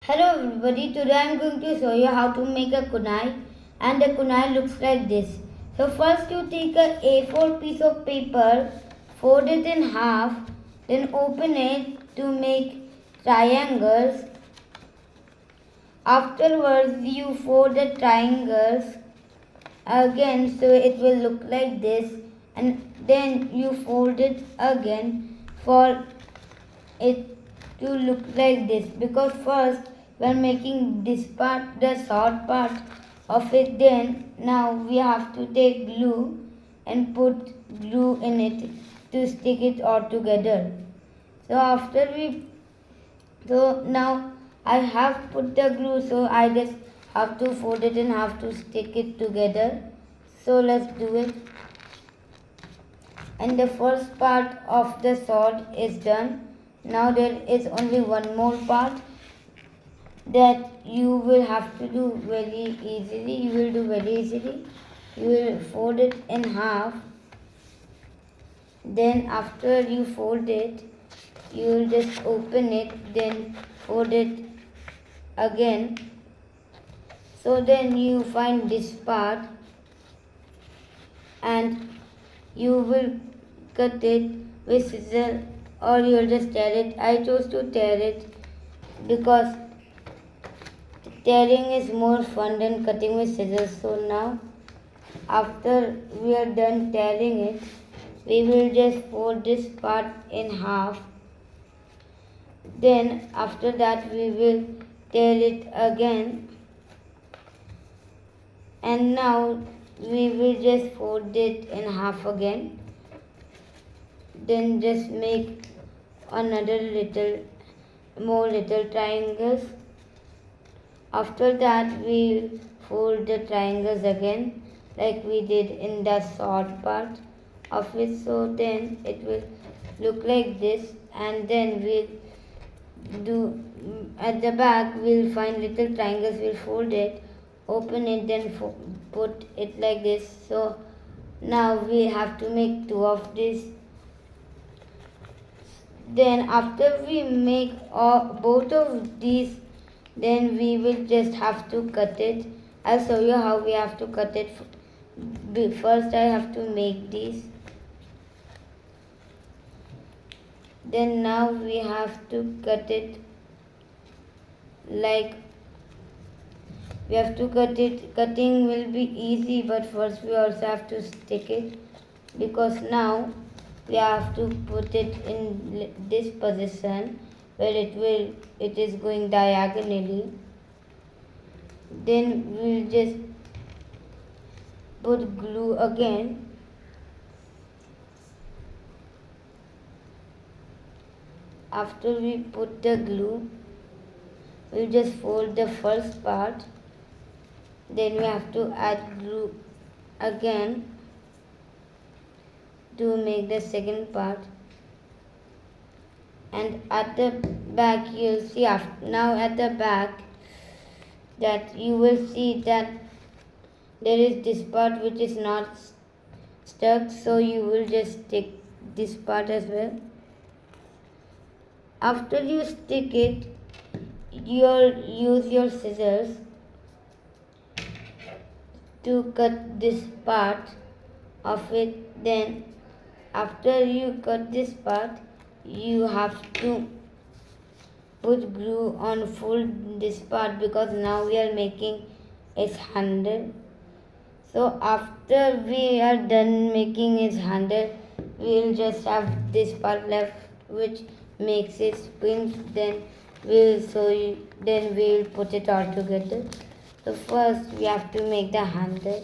Hello everybody, today I am going to show you how to make a kunai, and the kunai looks like this. So first you take a A4 piece of paper, fold it in half, then open it to make triangles. Afterwards you fold the triangles again so it will look like this, and then you fold it again for it to look like this, because first we are making this part the short part of it. Then now we have to take glue and put glue in it to stick it all together. So now I have put the glue, so I just have to fold it and have to stick it together. So let's do it. And the first part of the sword is done. Now there is only one more part that you will have to do very easily. You will do very easily. You will fold it in half. Then after you fold it, you will just open it, then fold it again. So then you find this part and you will cut it with scissors, or you'll just tear it. I chose to tear it because tearing is more fun than cutting with scissors. So now after we are done tearing it, we will just fold this part in half. Then after that we will tear it again, and now we will just fold it in half again. Then just make another little triangles. After that we fold the triangles again like we did in the short part of it. So then it will look like this, and then we'll do at the back we'll find little triangles, we'll fold it, open it, then put it like this. So now we have to make two of these. Then after we make both of these, then we will just have to cut it. I'll show you how we have to cut it. First I have to make these. Then now we have to cut it like we have to cut it. Cutting will be easy, but first we also have to stick it, because now we have to put it in this position where it is going diagonally. Then we'll just put glue again. After we put the glue, we'll just fold the first part. Then we have to add glue again to make the second part. And at the back you'll see, now at the back that you will see that there is this part which is not stuck, so you will just stick this part as well. After you stick it, you'll use your scissors to cut this part of it. Then after you cut this part, you have to put glue on full this part, because now we are making its handle. So after we are done making its handle, we will just have this part left which makes it springs. Then we'll show you, then we'll put it all together. So first we have to make the handle.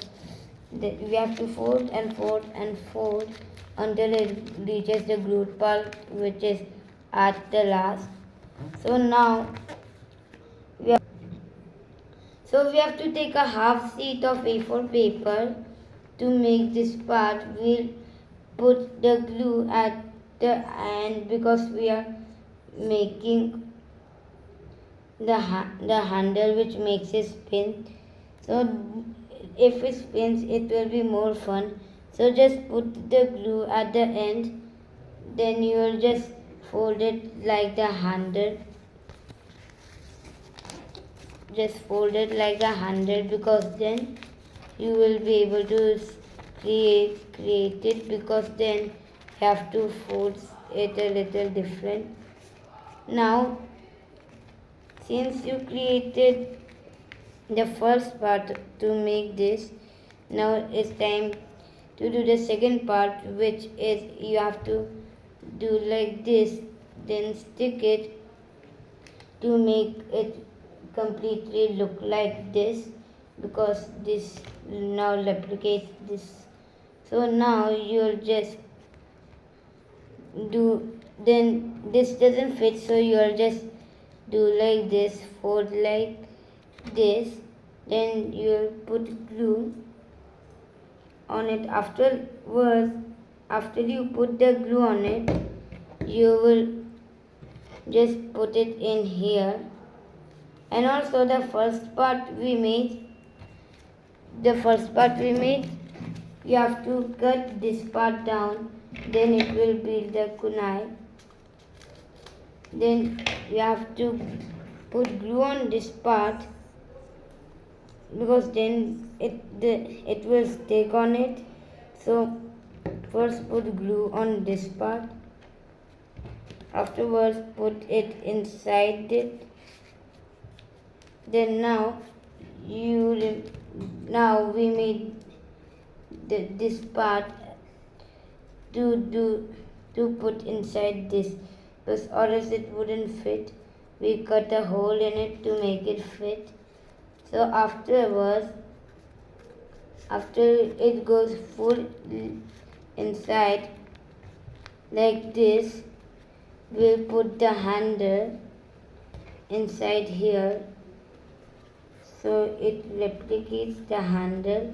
We have to fold and fold and fold until it reaches the glued part, which is at the last. So now we have to take a half sheet of A4 paper to make this part. We'll put the glue at the end, because we are making the handle which makes it spin. So if it spins, it will be more fun. So just put the glue at the end, then you will just fold it like the handle. just fold it like a handle, because then you will be able to create it, because then you have to fold it a little different. Now since you created the first part to make this, now it's time to do the second part, which is you have to do like this, then stick it to make it completely look like this, because this now replicates this. So now you'll just do, then this doesn't fit, so you'll just do like this, fold like this, then you'll put glue on it. After you put the glue on it, you will just put it in here. And also the first part we made, you have to cut this part down, then it will be the kunai. Then you have to put glue on this part, because then it will stick on it. So first put glue on this part, afterwards put it inside it. Then now we made this part to put inside this, because or else it wouldn't fit. We cut a hole in it to make it fit. So afterwards, after it goes full inside like this, we'll put the handle inside here, so it replicates the handle.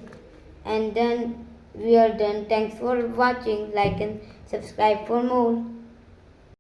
And then we are done. Thanks for watching. Like and subscribe for more.